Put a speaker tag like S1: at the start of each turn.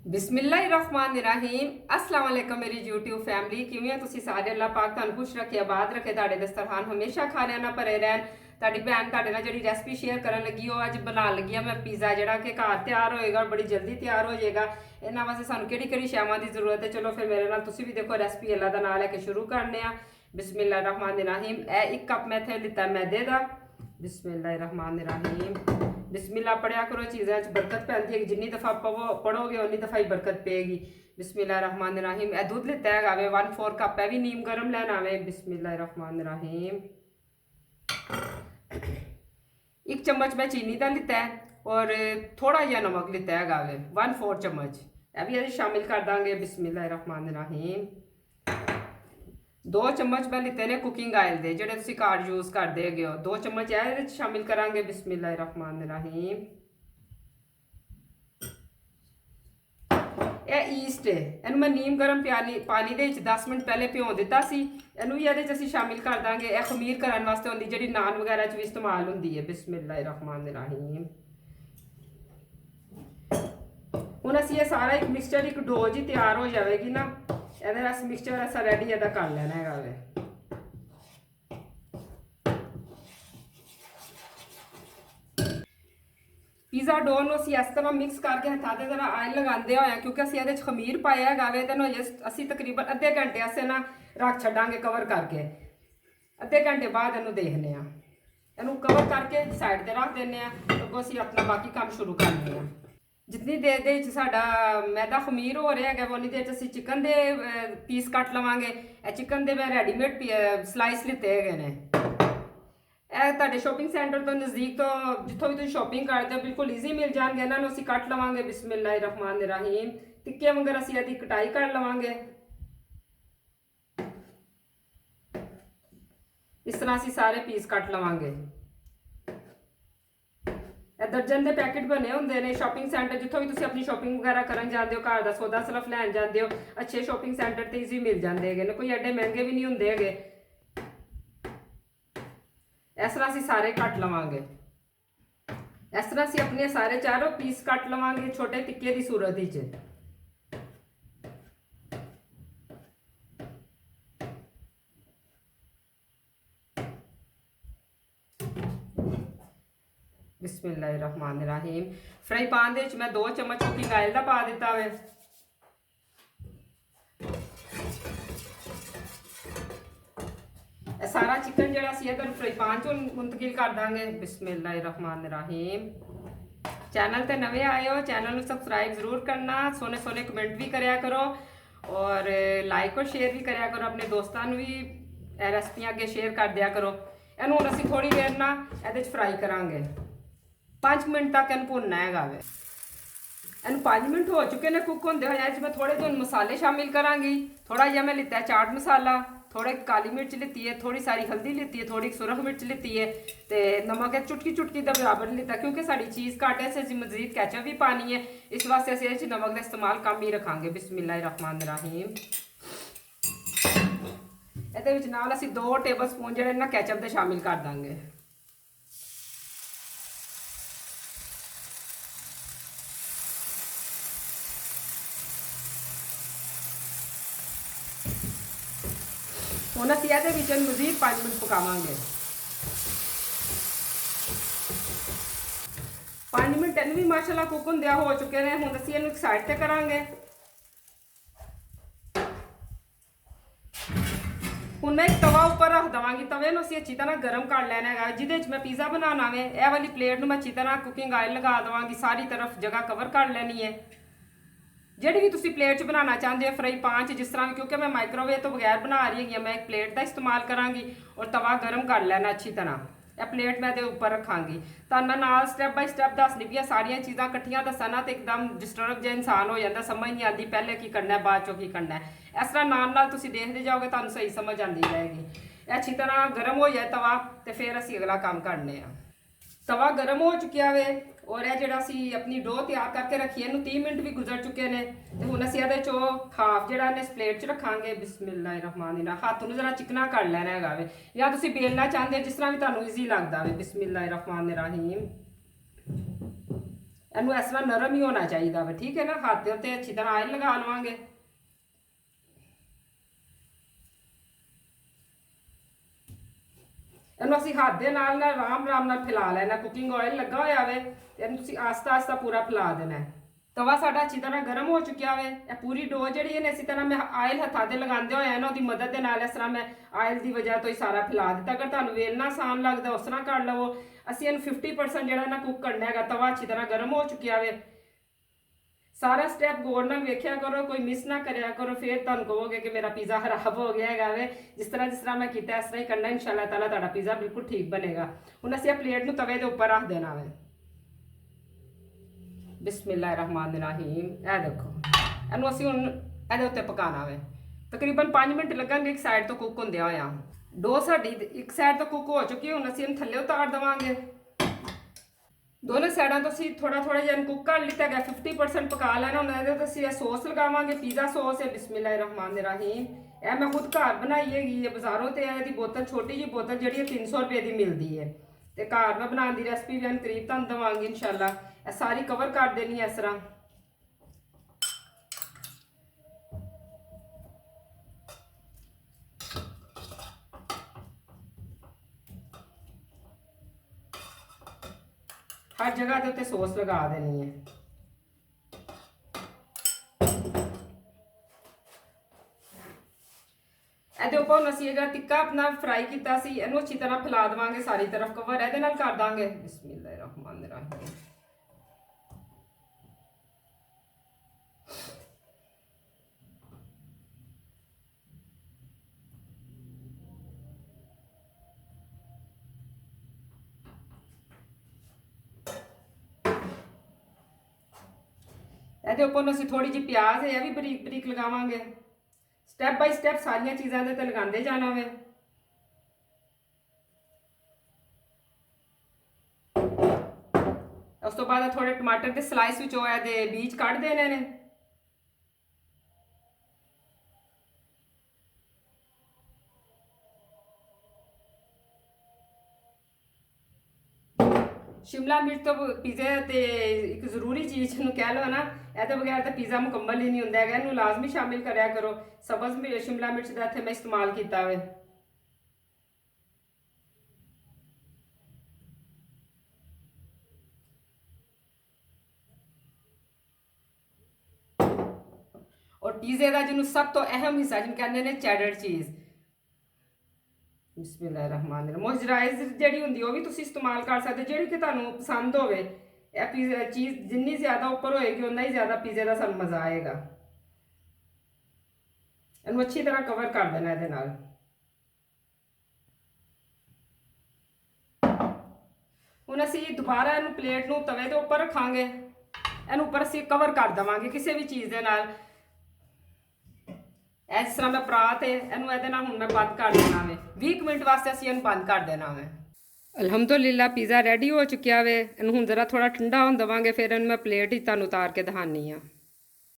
S1: बिस्मिल्लाहिर्रहमानिर्रहीम अस्सलाम वालेकुम मेरी यूट्यूब फैमिली किवें हो तुसी सारे। अल्लाह पाक तुहानू खुश रखे आबाद रखे, तुहाडे दस्तरखान हमेशा खाने ना भरे रहन। तुहाडी भैन तुहाडे नाल जिहड़ी रेसिपी शेयर करन लगी हो अज बनाउण लगी मैं पिज़्ज़ा जिहड़ा कि घर तैयार होएगा और बड़ी जल्दी तैयार हो जाएगा। इन्हां वास्ते सानू किहड़ी किहड़ी शैवां दी जरूरत है, चलो फिर मेरे नाल तुसी भी देखो रेसिपी अल्लाह दा नाम लैके शुरू करने आ। बिस्मिल्लाहिर्रहमानिर्रहीम। ए 1 कप मैं इत्थे लिता मैदे दा। बिस्मिल्लाहिर्रहमानिर्रहीम। बिस्मिल्लाह पढ़िया करो, चीज़ों च बरकत पैंदी है, जिन्नी दफ़ा पढ़ोगे उन्नी दफ़ा ही बरकत पेगी। बिस्मिल्लाहिर्रहमानिर्रहीम। ए दूध लिता है गावे 1/4 कप है भी नीम गर्म लेना वे। बिस्मिल्लाहिर्रहमानिर्रहीम। 1 चम्मच मैं चीनी का लिता है और थोड़ा जहा नमक लिता है गावे 1/4 चम्मच, यह भी अभी शामिल कर देंगे। बिस्मिल्लाहिर्रहमानिर्रहीम। 2 चम्मच मैं लिते ने कुकिंग ऑयल दे जेडे तुसी घर यूज़ करते हो, 2 चम्मच ये शामिल करांगे। बिस्मिल्लाहिर्रहमानिर्रहीम। यह ईस्ट है, इनू मैं नीम गर्म पानी दे 10 मिनट पहले भिओ दिता सी। इनू भी ये शामिल कर देंगे। यह खमीर करने वास्ते होंदी जिहड़ी नान वगैरह च भी इस्तेमाल होंदी है। बिस्मिल्लाहिर्रहमानिर्रहीम। हुण असीं ये सारा एक मिक्सचर एक डो जी तैयार हो जाएगी ना, ਇਹਦਾ ਰਸ ਮਿਕਸਚਰ ਐਸਾ ਰੈਡੀ ਇਹਦਾ ਕਰ ਲੈਣਾ ਹੈਗਾ ਵੇ। पिज़्ज़ा डो ਨੂੰ ਅਸੀਂ ਇਸ ਤਰ੍ਹਾਂ ਮਿਕਸ ਕਰਕੇ ਹੱਥਾਂ ਤੇ ਜ਼ਰਾ ਆਇਲ ਲਗਾਉਂਦੇ ਹੋਇਆ, ਕਿਉਂਕਿ ਅਸੀਂ ਇਹਦੇ 'ਚ ਖਮੀਰ ਪਾਇਆ ਹੈਗਾ ਵੇ। ਤੇ ਅਸੀਂ ਤਕਰੀਬਨ ਅੱਧੇ ਘੰਟੇ ਵਾਸਤੇ ਨਾ ਰੱਖ ਛੱਡਾਂਗੇ ਕਵਰ ਕਰਕੇ। ਅੱਧੇ ਘੰਟੇ ਬਾਅਦ ਇਹਨੂੰ ਦੇਖਦੇ ਆ, ਇਹਨੂੰ ਕਵਰ ਕਰਕੇ ਸਾਈਡ ਤੇ ਰੱਖ ਦਿੰਦੇ ਆ। ਅੱਗੋਂ ਅਸੀਂ ਆਪਣਾ ਬਾਕੀ ਕੰਮ ਸ਼ੁਰੂ ਕਰਨੇ ਆ। जितनी देर दे साडा मैदा खमीर हो रहा है उन्नी देर असीं चिकन दे पीस कट लवांगे। चिकन दे मैं रेडीमेड स्लाइस लिते है ने। तुहाडे शॉपिंग सेंटर तो नज़दीक तो जिथों भी तुसीं शॉपिंग करते हो बिल्कुल ईजी मिल जाएंगे। इन्हां नूं असीं कट लवांगे। बिस्मिल्लाहिर्रहमानिर्रहीम। टिक्के वांगर असीं इहदी कटाई कर लवांगे। इस तरह असीं सारे पीस कट लवांगे। दर्जन के पैकेट बने होंगे ने शॉपिंग सेंटर, जितों भी तुसीं अपनी शॉपिंग वगैरह करन जाते हो, घर का सौदा सिर्फ लैन जाते हो, अच्छे शॉपिंग सेंटर तो ईजी मिल जाते हैं, कोई एडे महंगे भी नहीं होंगे है। इस तरह असीं सारे कट लवांगे। इस तरह असीं अपने सारे चारों पीस कट लवांगे छोटे टिक्के की सूरत विच। बिस्मिल्लाहिर्रहमानिर्रहीम। फ्राई पैन दे मैं 2 चम्मच कुकिंग ऑयल का पा दिता वे। सारा चिकन जिहड़ा सी इधर फ्राई पैन चों मुंतकिल कर देंगे। बिस्मिल्लाहिर्रहमानिर्रहीम। चैनल ते नवे आए हो, चैनल को सबसक्राइब जरूर करना, सोने सोने कमेंट भी कराया करो और लाइक और शेयर भी कराया करो। अपने दोस्तों भी रेसिपियां अगे शेयर कर दिया करो। इनू हुण असीं थोड़ी देर ना इहदे फ्राई करांगे। 5 मिनट तक इन भुनना है वे। इन 5 मिनट हो चुके ने कुक होंदे होए। मैं थोड़े तो मसाले शामिल करांगी। थोड़ा जिहा मैं लिता है चाट मसाला, थोड़े काली मिर्च लिती है, थोड़ी सारी हल्दी लिती है, थोड़ी सुरख मिर्च लिती है, तो नमक है चुटकी चुटकी का बराबर लिता, क्योंकि साड़ी चीज़ घट है, असीं मजीद कैचअप भी पानी है, इस वास्ते असीं इहदे च नमक का इस्तेमाल कम ही रखांगे। बिस्मिल्लाहिर्रहमानिर्रहीम। इहदे विच नाल असीं 2 टेबल स्पून जिहड़े ना कैचअप दे शामिल कर देंगे। हुण असीं इहदे विच मजीद 5 मिनट पकावांगे। 5 मिनट इन्हूं भी माशाअल्लाह कुक होंदिया हो चुके हैं। हुण असीं इहनूं साइड ते करांगे। हुण मैं एक तवा उपर रख देवांगी। तवे नूं असीं अच्छी तरह गर्म कर लैना है, जिहदे च मैं पिज़्ज़ा बनाना वे। यह वाली प्लेट नूं मैं अच्छी तरह कुकिंग ऑयल लगा देवांगी, सारी तरफ जगह कवर कर लैनी है। जिहड़ी भी तुसीं प्लेट च बनाना चाहते हो, फ्राई पैन च जिस तरह भी, क्योंकि मैं माइक्रोवेव तो बगैर बना रही है, मैं एक प्लेट का इस्तेमाल करांगी और तवा गर्म कर लेना अच्छी तरह। यह प्लेट मैं उपर रखांगी। तो मैं नाल स्टैप बाय स्टैप दसनी पई सारिया चीज़ां कट्ठियां दसां तो एकदम डिस्टर्ब जो इंसान हो जाता, समझ नहीं आती पहले की करना है बाद चो की करना है। इस तरह नाल तुसीं देखते जाओगे तो सही समझ आती जाएगी। अच्छी तरह गर्म हो जाए तवा तो फिर असीं अगला काम करने। तवा गर्म हो चुकिया वे और यह जो असी अपनी डो तैयार करके रखी है 30 मिनट भी गुजर चुके हैं। तो हुण असीं इहदे चों हाफ जिहड़ा ने इस प्लेट च रखांगे। बिस्मिल्लाहिर्रहमानिर्रहीम। हाथ नूं जरा चिकना कर लेना है वे, या तुसीं बेलना चाहते हो जिस तरह भी तुहानूं ईजी लगदा वे। बिस्मिल्लाहिर्रहमानिर्रहीम। ਇਹਨੂੰ ਇਸ ਤਰ੍ਹਾਂ ਨਰਮ ਹੀ ਹੋਣਾ ਚਾਹੀਦਾ ਵਾ, ਠੀਕ ਹੈ ਨਾ। ਹੱਥ ਦੇ ਉੱਤੇ ਅੱਛੀ ਤਰ੍ਹਾਂ ਆਇਲ ਲਗਾ ਲਵਾਂਗੇ। ਇਹਨੂੰ ਅਸੀਂ ਹੱਥ ਦੇ ਨਾਲ ਆਰਾਮ ਨਾਲ ਫੈਲਾ ਲੈਣਾ। ਕੁਕਿੰਗ ਆਇਲ ਲੱਗਾ ਹੋਇਆ ਵੇ ਤੇ ਇਹਨੂੰ ਤੁਸੀਂ ਆਸਤਾ ਪੂਰਾ ਫੈਲਾ ਦੇਣਾ ਹੈ। ਤਵਾ ਸਾਡਾ ਅੱਛੀ ਤਰ੍ਹਾਂ ਗਰਮ ਹੋ ਚੁੱਕਿਆ ਵੇ। ਇਹ ਪੂਰੀ ਡੋ ਜਿਹੜੀ ਹੈ ਇਸੇ ਤਰ੍ਹਾਂ ਮੈਂ ਆਇਲ ਹੱਥਾਂ ਤੇ ਲਗਾਉਂਦੇ ਹੋਏ ਨਾ ਉਹਦੀ ਮਦਦ ਦੇ ਨਾਲ ਇਸ ਤਰ੍ਹਾਂ ਮੈਂ ਆਇਲ ਦੀ ਵਜ੍ਹਾ ਤੋਂ ਹੀ ਸਾਰਾ ਫੈਲਾ ਦਿੱਤਾ। ਅਗਰ ਤੁਹਾਨੂੰ ਵੇਲਣਾ ਆਸਾਨ ਲੱਗਦਾ ਉਸ ਤਰ੍ਹਾਂ ਕਰ ਲਵੋ। ਅਸੀਂ ਇਹਨੂੰ 50% ਜਿਹੜਾ ਨਾ ਕੁੱਕ ਕਰਨਾ ਹੈਗਾ। ਤਵਾ ਅੱਛੀ ਤਰ੍ਹਾਂ ਗਰਮ ਹੋ ਚੁੱਕਿਆ ਵੇ। ਸਾਰਾ ਸਟੈਪ ਗੌਰ ਨਾਲ ਵੇਖਿਆ ਕਰੋ, ਕੋਈ ਮਿਸ ਨਾ ਕਰਿਆ ਕਰੋ, ਫਿਰ ਤੁਹਾਨੂੰ ਕਹੋਗੇ ਕਿ ਮੇਰਾ ਪੀਜ਼ਾ ਖਰਾਬ ਹੋ ਗਿਆ ਹੈਗਾ ਵੇ। ਜਿਸ ਤਰ੍ਹਾਂ ਮੈਂ ਕੀਤਾ ਇਸ ਤਰ੍ਹਾਂ ਹੀ ਕਰਨਾ, ਇਨਸ਼ਾਅੱਲਾ ਤਾਲਾ ਤੁਹਾਡਾ ਪੀਜ਼ਾ ਬਿਲਕੁਲ ਠੀਕ ਬਣੇਗਾ। ਹੁਣ ਅਸੀਂ ਇਹ ਪਲੇਟ ਨੂੰ ਤਵੇ ਦੇ ਉੱਪਰ ਰੱਖ ਦੇਣਾ ਵੇ। ਬਿਸਮਿल्लाहिर्रहमानिर्रहीम। ਇਹ ਦੇਖੋ, ਇਹਨੂੰ ਅਸੀਂ ਹੁਣ ਇਹਦੇ ਉੱਤੇ ਪਕਾਉਣਾ ਵੇ। ਤਕਰੀਬਨ 5 ਮਿੰਟ ਲੱਗਣਗੇ ਇੱਕ ਸਾਈਡ ਤੋਂ ਕੁੱਕ ਹੁੰਦਿਆਂ ਹੋਇਆ। ਡੋ ਸਾਡੀ ਇੱਕ ਸਾਈਡ ਤੋਂ ਕੁੱਕ ਹੋ ਚੁੱਕੀ। ਹੁਣ ਅਸੀਂ ਇਹਨੂੰ ਥੱਲੇ ਉਤਾਰ ਦੇਵਾਂਗੇ। ਦੋਨੋਂ ਸਾਈਡਾਂ ਤੋਂ ਅਸੀਂ ਥੋੜਾ ਜਿਹਾ ਕੁੱਕ ਕਰ ਲਿੱਤਾ ਹੈਗਾ। 50% ਪਕਾ ਲੈਣਾ। ਹੁਣ ਇਹਦੇ ਉੱਤੇ ਅਸੀਂ ਇਹ ਸੌਸ ਲਗਾਵਾਂਗੇ। ਪੀਜ਼ਾ ਸੌਸ ਹੈ। ਬਿਸਮਿल्लाहिर्रहमानिर्रहीम। ਇਹ ਮੈਂ ਖੁਦ ਘਰ ਬਣਾਈ ਹੈਗੀ ਹੈ। ਬਾਜ਼ਾਰੋਂ ਤੇ ਇਹਦੀ ਬੋਤਲ, ਛੋਟੀ ਜਿਹੀ ਬੋਤਲ ਜਿਹੜੀ ਹੈ 300 ਰੁਪਏ ਦੀ ਮਿਲਦੀ ਹੈ। ਤੇ ਘਰ ਮੈਂ ਬਣਾਉਣ ਦੀ ਰੈਸਪੀ ਵੀ ਕਰੀਬ ਤੁਹਾਨੂੰ ਦੇਵਾਂਗੀ ਇਨਸ਼ਾਅੱਲਾ। ਇਹ ਸਾਰੀ ਕਵਰ ਕਰ ਦੇਣੀ ਹੈ ਇਸ ਤਰ੍ਹਾਂ। हर जगह के उत्ते सॉस लगा देनी है। ਇਹਦੇ ਉੱਪਰ ਹੁਣ ਅਸੀਂ ਜਿਹੜਾ ਟਿੱਕਾ ਆਪਣਾ ਫਰਾਈ ਕੀਤਾ ਸੀ ਇਹਨੂੰ ਅੱਛੀ ਤਰ੍ਹਾਂ ਫੈਲਾ ਦੇਵਾਂਗੇ ਸਾਰੀ ਤਰਫ ਕਵਰ ਇਹਦੇ ਨਾਲ ਕਰ ਦਾਂਗੇ। ਬਿਸਮਿल्लाहिर्रहमानिर्रहीम। ਇਹਦੇ ਉੱਪਰ ਅਸੀਂ ਥੋੜੀ ਜਿਹੀ ਪਿਆਜ਼ ਹੈ ਇਹ ਵੀ ਬਰੀਕ ਬਰੀਕ ਲਗਾਵਾਂਗੇ। ਸਟੈਪ ਬਾਈ ਸਟੈਪ ਸਾਰੀਆਂ ਚੀਜ਼ਾਂ ਦੇ ਤੇ ਲਗਾਉਂਦੇ ਜਾਣਾ ਵੇ। ਉਸ ਤੋਂ ਬਾਅਦ ਥੋੜੇ ਟਮਾਟਰ ਦੇ ਸਲਾਈਸ ਵਿੱਚੋਂ ਇਹਦੇ ਬੀਜ ਕੱਢ ਦੇਣੇ ਨੇ। शिमला मिर्च तो पीज़े ते एक जरूरी चीज़ कह लो ना। ए तो बगैर तो पीज़ा मुकम्मल ही नहीं होंदा हैगा। इहनूं लाजमी शामिल करया करो। सब्ज़ शिमला मिर्च का इत्थे मैं इस्तेमाल किया है। और पीज़े का जिन्होंने सब तो अहम हिस्सा जिन्हें कहते हैं चैडर चीज़। बिस्मिल्लाहिर्रहमानिर्रहीम। मॉइस्चराइज़र जिहड़ी हुंदी ओह भी तुसीं इस्तेमाल कर सकते जिहड़ी कि तुहानूं पसंद होवे। यह पीज़ा चीज़ जिन्नी ज़्यादा उपर होएगी उन्ना ही ज़्यादा पीज़े का सानूं मज़ा आएगा। इहनूं अच्छी तरह कवर कर देना इहदे नाल। हुण असीं दोबारा इहनूं प्लेट नूं तवे दे उपर रखांगे। इहनूं उपर असीं कवर कर देवांगे किसी भी चीज़ दे नाल। इस तरह मैं परात है इनू ए मैं बंद कर देना वे। 20 मिनट वास्ते असीं इनू बंद कर देना वे। अल्हम्दुलिल्लाह पिज़्ज़ा रेडी हो चुकिया वे। इनू हुण जरा थोड़ा ठंडा होने देवांगे फिर इनू मैं प्लेट ही तुहानूं उतार के दिखानी आ।